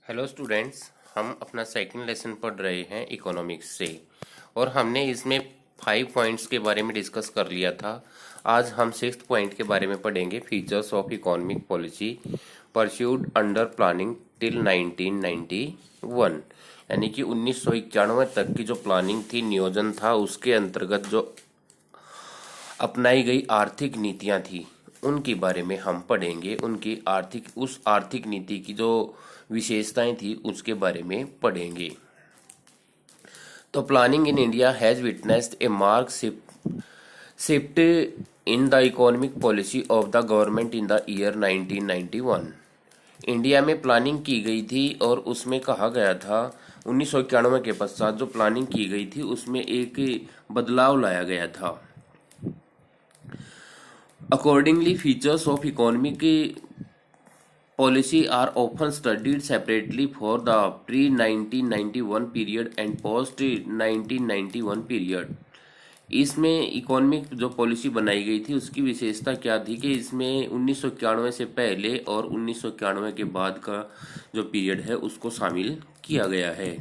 Hello students. हम अपना second lesson पढ़ रहे हैं इकोनॉमिक्स से और हमने इसमें 5 पॉइंट्स के बारे में डिस्कस कर लिया था। आज हम 6th पॉइंट के बारे में पढ़ेंगे, features of economic policy pursued under planning till 1991। यानी कि 1991 तक की जो प्लानिंग थी, नियोजन था, उसके अंतर्गत जो अपनाई गई आर्थिक नीतियां थी उनके बारे में हम पढ़ेंगे। उनकी आर्थिक नीति की जो विशेषताएं थी उसके बारे में पढ़ेंगे। तो planning in India has witnessed A mark shift in the economic policy of the government in the year 1991। India में प्लानिंग की गई थी और उसमें कहा गया था 1991 के पश्चात जो प्लानिंग की गई थी उसमें एक बदलाव लाया गया था। Accordingly, features of economic policy are often studied separately for the pre-1991 period and post-1991 period। इसमें इकोनॉमिक जो पॉलिसी बनाई गई थी उसकी विशेषता क्या थी कि इसमें 1991 से पहले और 1991 के बाद का जो पीरियड है उसको शामिल किया गया है।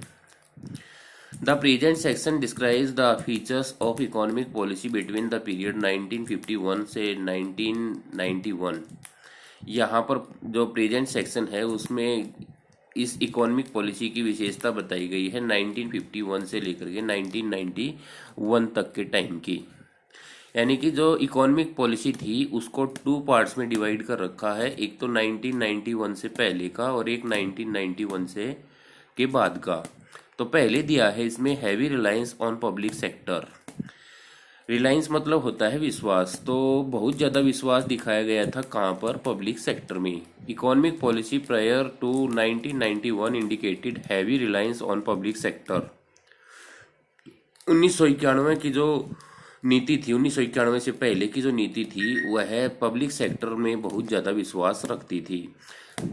The present section describes the features of economic policy between the period 1951 से 1991। यहाँ पर जो प्रेजेंट सेक्शन है उसमें इस इकोनॉमिक पॉलिसी की विशेषता बताई गई है 1951 से लेकर के 1991 तक के टाइम की। यानी कि जो इकोनॉमिक पॉलिसी थी उसको 2 पार्ट्स में डिवाइड कर रखा है, एक तो 1991 से पहले का और एक 1991 से के बाद का। तो पहले दिया है इसमें heavy reliance on public sector. Reliance मतलब होता है विश्वास, तो बहुत ज़्यादा विश्वास दिखाया गया था कहाँ पर? पब्लिक सेक्टर में। Economic policy prior to 1991 indicated heavy reliance on public sector. 1991 की जो नीति थी, 1991 से पहले की जो नीति थी वह पब्लिक सेक्टर में बहुत ज़्यादा विश्वास रखती थी।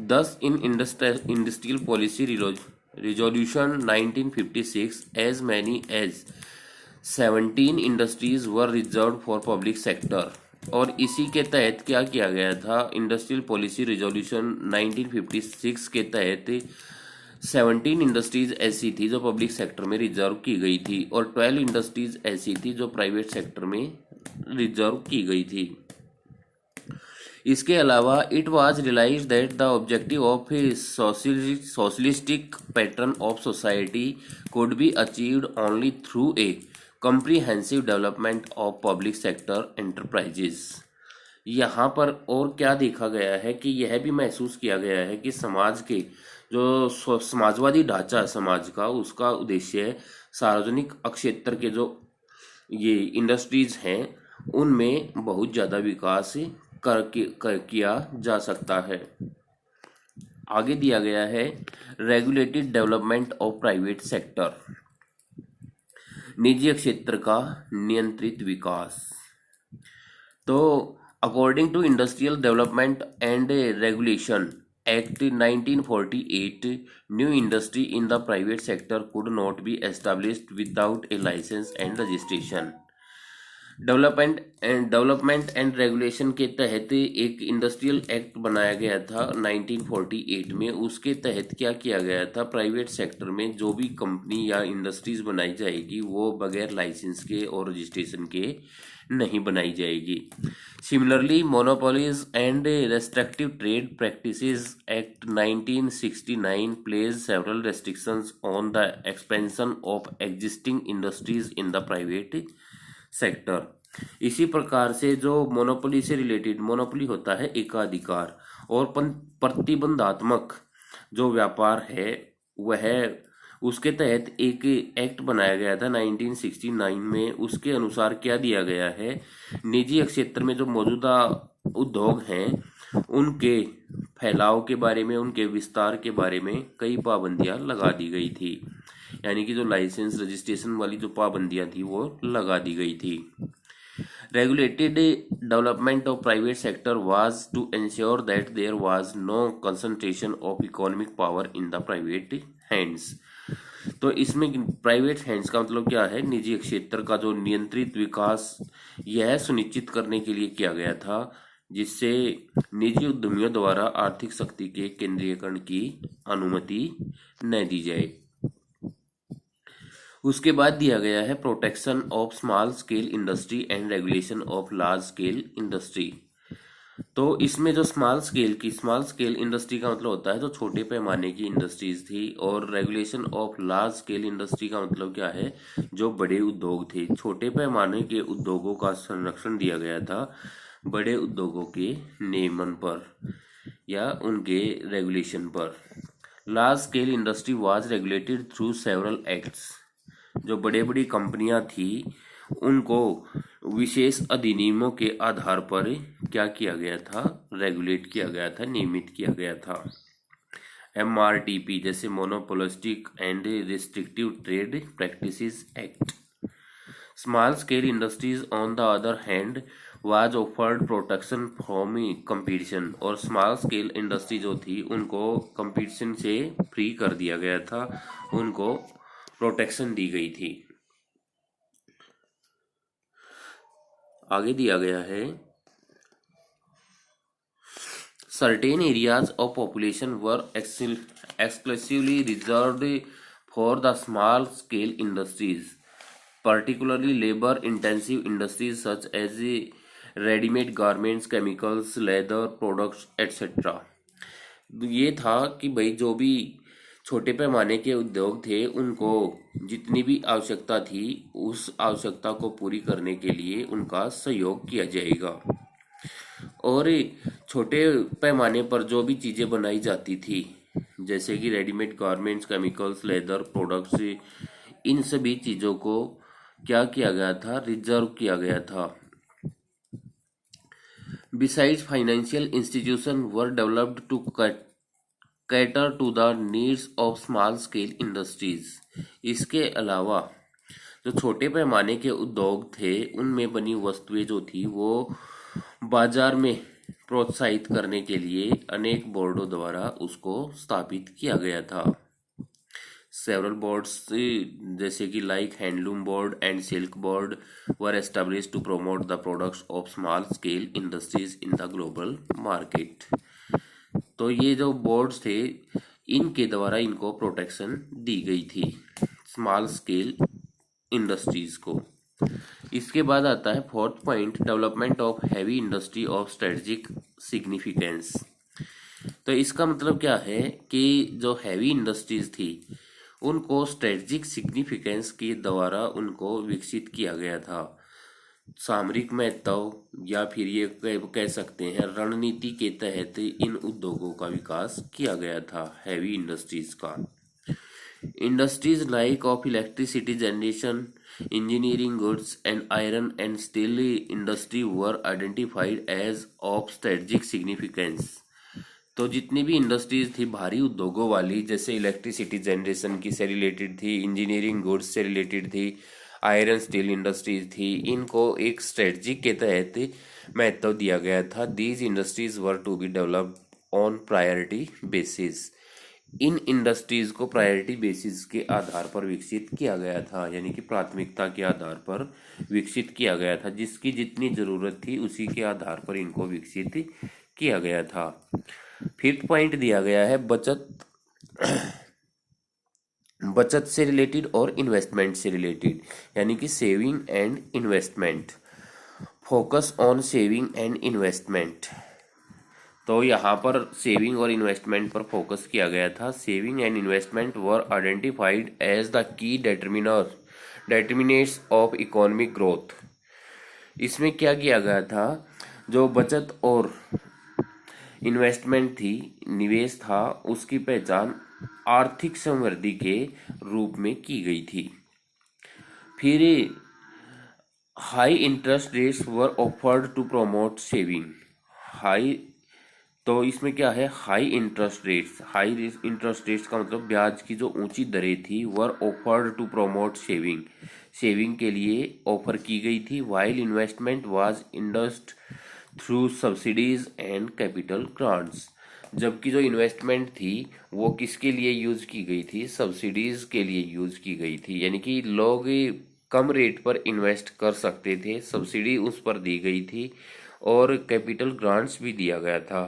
10 in industrial policy Resolution 1956 as many as 17 industries were reserved for public sector। और इसी के तहत क्या किया गया था? इंडस्ट्रियल पॉलिसी रिजोल्यूशन 1956 के तहत 17 इंडस्ट्रीज ऐसी थी जो पब्लिक सेक्टर में रिजर्व की गई थी और 12 इंडस्ट्रीज ऐसी थी जो प्राइवेट सेक्टर में रिजर्व की गई थी। इसके अलावा it was realised that the objective of a socialistic pattern of society could be achieved only through a comprehensive development of public sector enterprises. यहाँ पर और क्या देखा गया है कि यह भी महसूस किया गया है कि समाज के जो समाजवादी ढांचा है समाज का, उसका उद्देश्य सार्वजनिक क्षेत्र के जो ये इंडस्ट्रीज हैं उनमें बहुत ज़्यादा विकास किया जा सकता है। आगे दिया गया है regulated development of private sector, निजी क्षेत्र का नियंत्रित विकास। तो according to industrial development and regulation act 1948, new industry in the private sector could not be established without a licence and registration. Development and regulation के तहत एक इंडस्ट्रियल एक्ट बनाया गया था 1948 में। उसके तहत क्या किया गया था? प्राइवेट सेक्टर में जो भी कंपनी या इंडस्ट्रीज बनाई जाएगी वो बगैर लाइसेंस के और रजिस्ट्रेशन के नहीं बनाई जाएगी। Similarly monopolies and restrictive trade practices act 1969 place several restrictions on the expansion of existing industries in the private sector. इसी प्रकार से जो मोनोपोली से रिलेटेड, मोनोपोली होता है एकाधिकार, और प्रतिबंधात्मक जो व्यापार है वह उसके तहत एक एक्ट बनाया गया था 1969 में। उसके अनुसार क्या दिया गया है? निजी क्षेत्र में जो मौजूदा उद्योग हैं उनके फैलाव के बारे में, उनके विस्तार के बारे में कई पाबंदियां लगा दी गई थी। यानी कि जो लाइसेंस रजिस्ट्रेशन वाली जो पाबंदियां थी वो लगा दी गई थी। Regulated development of private sector was to ensure that there was no concentration of economic power in the private hands. तो इसमें प्राइवेट हैंड्स का मतलब क्या है? निजी क्षेत्र का जो नियंत्रित विकास, यह सुनिश्चित करने के लिए किया गया था जिससे निजी उद्यमियों द्वारा आर्थिक शक्ति के केंद्रीकरण की अनुमति न दी जाए। उसके बाद दिया गया है protection of small scale industry and regulation of large scale industry. तो इसमें जो स्मॉल स्केल इंडस्ट्री का मतलब होता है जो छोटे पैमाने की इंडस्ट्रीज थी, और regulation of large scale industry का मतलब क्या है, जो बड़े उद्योग थे। छोटे पैमाने के उद्योगों का संरक्षण दिया गया था बड़े उद्योगों के नियमन पर या उनके रेगुलेशन पर। Large scale industry was regulated through several acts. जो बड़े बड़ी कंपनियां थी उनको विशेष अधिनियमों के आधार पर क्या किया गया था, रेगुलेट किया गया था, नियमित किया गया था। MRTP जैसे monopolistic and restrictive trade practices act. Small scale industries on the other hand was offered protection from competition. और स्मॉल स्केल इंडस्ट्री जो थी उनको कंपटीशन से फ्री कर दिया गया था, उनको प्रोटेक्शन दी गई थी। आगे दिया गया है certain areas of population were exclusively reserved for the small scale industries, particularly labor intensive industries such as ready-made garments, chemicals, leather products etc. ये था कि भाई जो भी छोटे पैमाने के उद्योग थे उनको जितनी भी आवश्यकता थी उस आवश्यकता को पूरी करने के लिए उनका सहयोग किया जाएगा। और छोटे पैमाने पर जो भी चीज़ें बनाई जाती थी जैसे कि readymade garments, chemicals, leather products, इन सभी चीज़ों को क्या किया गया था, रिजर्व किया गया था। Besides financial institution were developed to cater to the needs of small scale industries. इसके अलावा जो छोटे पैमाने के उद्योग थे उनमें बनी वस्तुएं जो थी वो बाजार में प्रोत्साहित करने के लिए अनेक बोर्डों द्वारा उसको स्थापित किया गया था। सेवरल बोर्ड्स जैसे कि like handloom board and silk board were established to promote the products of small scale industries in the global market. तो ये जो बोर्ड्स थे इनके द्वारा इनको प्रोटेक्शन दी गई थी स्मॉल स्केल इंडस्ट्रीज को। इसके बाद आता है fourth point, development of heavy industry of strategic significance. तो इसका मतलब क्या है कि जो हैवी इंडस्ट्रीज थी उनको स्ट्रेटेजिक सिग्निफिकेंस के द्वारा उनको विकसित किया गया था। सामरिक महत्व या फिर ये कह सकते हैं रणनीति के तहत इन उद्योगों का विकास किया गया था हैवी इंडस्ट्रीज का। Industries like of electricity generation, engineering goods and iron and steel industry were identified as of strategic significance. तो जितनी भी इंडस्ट्रीज थी भारी उद्योगों वाली, जैसे इलेक्ट्रिसिटी जनरेशन की से रिलेटेड थी, इंजीनियरिंग गुड्स से रिलेटेड थी, आयरन स्टील इंडस्ट्रीज थी, इनको एक स्ट्रेटजी के तहत महत्व दिया गया था। These industries were to be developed on priority basis. इन इंडस्ट्रीज को प्रायोरिटी बेसिस के आधार पर विकसित किया गया था, यानी कि प्राथमिकता के आधार पर विकसित किया गया था। जिसकी जितनी जरूरत थी उसी के आधार पर इनको विकसित किया गया था। फिफ्थ पॉइंट दिया गया है बचत से रिलेटेड और इन्वेस्टमेंट से रिलेटेड, यानी कि saving and investment. Focus on saving and investment. तो यहाँ पर सेविंग और इन्वेस्टमेंट पर फोकस किया गया था। Saving and investment were identified as the key determinants of economic growth. इसमें क्या किया गया था, जो बचत और इन्वेस्टमेंट थी, निवेश था, उसकी पहचान आर्थिक समृद्धि के रूप में की गई थी। फिर high interest rates were offered to promote saving. तो इसमें क्या है, हाई इंटरेस्ट रेट्स का मतलब ब्याज की जो ऊंची दरें थी were offered to promote saving के लिए ऑफर की गई थी। While investment was induced through subsidies and capital grants. जबकि जो इन्वेस्टमेंट थी वो किसके लिए यूज की गई थी, सब्सिडीज के लिए यूज की गई थी, यानी कि लोग कम रेट पर इन्वेस्ट कर सकते थे, सब्सिडी उस पर दी गई थी और कैपिटल ग्रांट्स भी दिया गया था,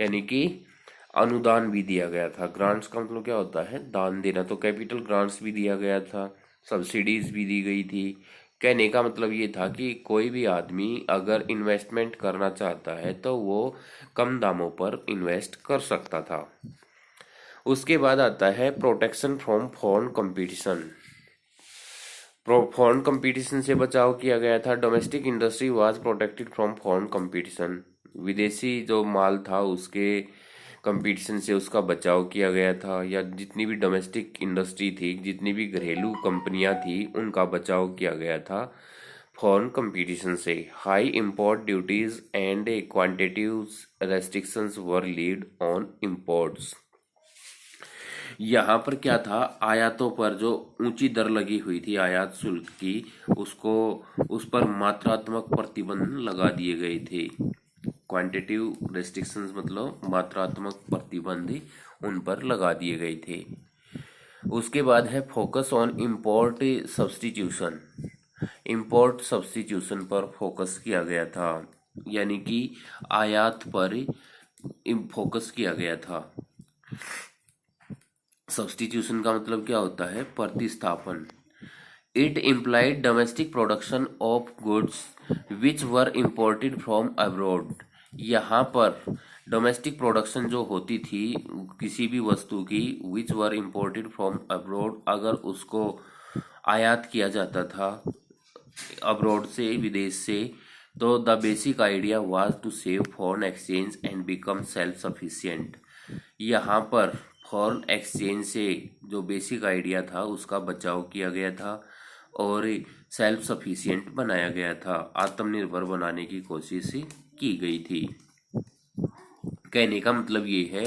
यानी कि अनुदान भी दिया गया था। ग्रांट्स का मतलब क्या होता है, दान देना, तो कैपिटल ग्रांट्स भी दिया गया था, सब्सिडीज भी दी गई थी। कहने का मतलब ये था कि कोई भी आदमी अगर इन्वेस्टमेंट करना चाहता है तो वो कम दामों पर इन्वेस्ट कर सकता था। उसके बाद आता है protection from foreign competition. Foreign competition से बचाव किया गया था। Domestic industry was protected from foreign competition. विदेशी जो माल था उसके कंपटीशन से उसका बचाव किया गया था, या जितनी भी डोमेस्टिक इंडस्ट्री थी, जितनी भी घरेलू कंपनियां थी, उनका बचाव किया गया था फॉरेन कंपटीशन से। High import duties and quantitative restrictions were lead on imports. यहाँ पर क्या था, आयातों पर जो ऊंची दर लगी हुई थी आयात शुल्क की, उसको उस पर मात्रात्मक प्रतिबंध लगा दिए गए थे। क्वांटिटिव रेस्ट्रिक्शंस मतलब मात्रात्मक प्रतिबंध उन पर लगा दिए गए थे। उसके बाद है focus on import substitution. Import substitution पर फोकस किया गया था, यानी कि आयात पर फोकस किया गया था। सब्स्टिट्यूशन का मतलब क्या होता है, प्रतिस्थापन। It implied domestic production of goods which were imported from abroad. यहाँ पर डोमेस्टिक प्रोडक्शन जो होती थी किसी भी वस्तु की, विच वर इम्पोर्टेड फ्रॉम अब्रॉड, अगर उसको आयात किया जाता था अब्रॉड से, विदेश से, तो the basic idea was to save foreign exchange and become self sufficient. यहाँ पर फॉरेन एक्सचेंज से जो बेसिक आइडिया था उसका बचाव किया गया था और सेल्फ सफिशिएंट बनाया गया था, आत्मनिर्भर बनाने की कोशिश की गई थी। कहने का मतलब ये है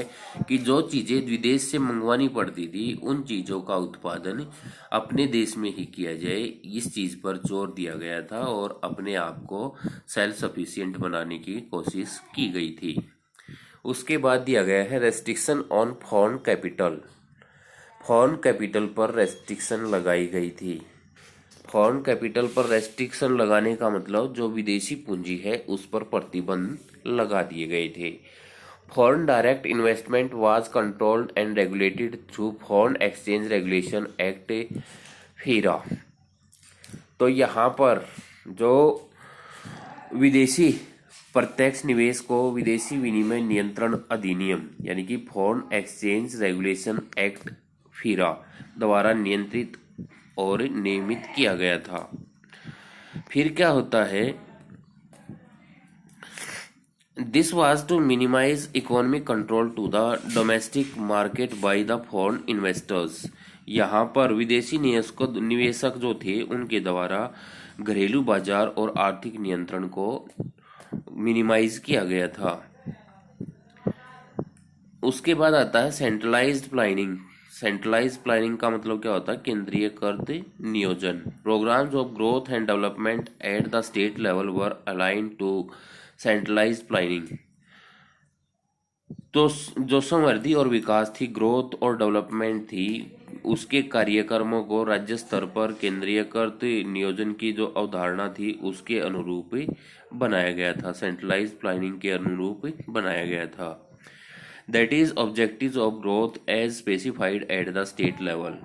कि जो चीजें विदेश से मंगवानी पड़ती थी उन चीजों का उत्पादन अपने देश में ही किया जाए, इस चीज पर जोर दिया गया था और अपने आप को सेल्फ सफिशिएंट बनाने की कोशिश की गई थी। उसके बाद दिया गया है restriction on foreign capital. Foreign capital पर रेस्ट्रिक्शन लगाई गई थी। फॉरेन कैपिटल पर रेस्ट्रिक्शन लगाने का मतलब जो विदेशी पूंजी है उस पर प्रतिबंध लगा दिए गए थे। Foreign direct investment was controlled and regulated through foreign exchange regulation act FERA. तो यहाँ पर जो विदेशी प्रत्यक्ष निवेश को विदेशी विनिमय नियंत्रण अधिनियम यानी कि foreign exchange regulation act FERA द्वारा नियंत्रित और नियमित किया गया था। फिर क्या होता है, this was to minimise economic control to the domestic market by the foreign investors. यहाँ पर विदेशी निवेशक जो थे उनके द्वारा घरेलू बाजार और आर्थिक नियंत्रण को मिनिमाइज किया गया था। उसके बाद आता है सेंट्रलाइज्ड प्लानिंग। सेंट्रलाइज्ड प्लानिंग का मतलब क्या होता है, केंद्रीयकृत नियोजन। Programmes of growth and development at the state level were align to centralised planning. तो जो समृद्धि और विकास थी, ग्रोथ और डेवलपमेंट थी, उसके कार्यक्रमों को राज्य स्तर पर केंद्रीयकृत नियोजन की जो अवधारणा थी उसके अनुरूप बनाया गया था, सेंट्रलाइज्ड प्लानिंग के अनुरूप बनाया गया था। That is objectives of growth as specified at the state level.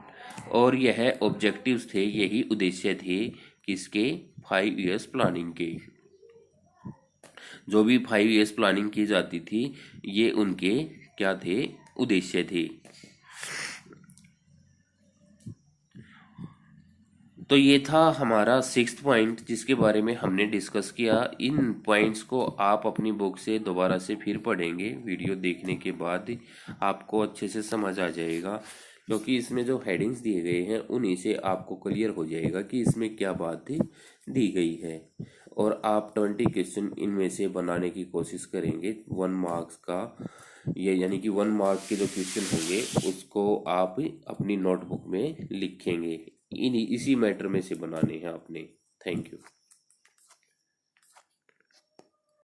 और यह ऑब्जेक्टिव्स थे, यही उद्देश्य थे किसके, 5 ईयर्स प्लानिंग के। जो भी 5 ईयर्स प्लानिंग की जाती थी ये उनके क्या थे, उद्देश्य थे। तो ये था हमारा 6th पॉइंट जिसके बारे में हमने डिस्कस किया। इन पॉइंट्स को आप अपनी बुक से दोबारा से फिर पढ़ेंगे, वीडियो देखने के बाद आपको अच्छे से समझ आ जाएगा, क्योंकि इसमें जो हेडिंग्स दिए गए हैं उन्हीं से आपको क्लियर हो जाएगा कि इसमें क्या बात दी गई है। और आप 20 क्वेश्चन इनमें से बनाने की कोशिश करेंगे 1 मार्क्स का, ये यानी कि 1 मार्क के जो क्वेश्चन होंगे उसको आप अपनी नोटबुक में लिखेंगे। इसी मैटर में से बनाने हैं आपने। Thank you.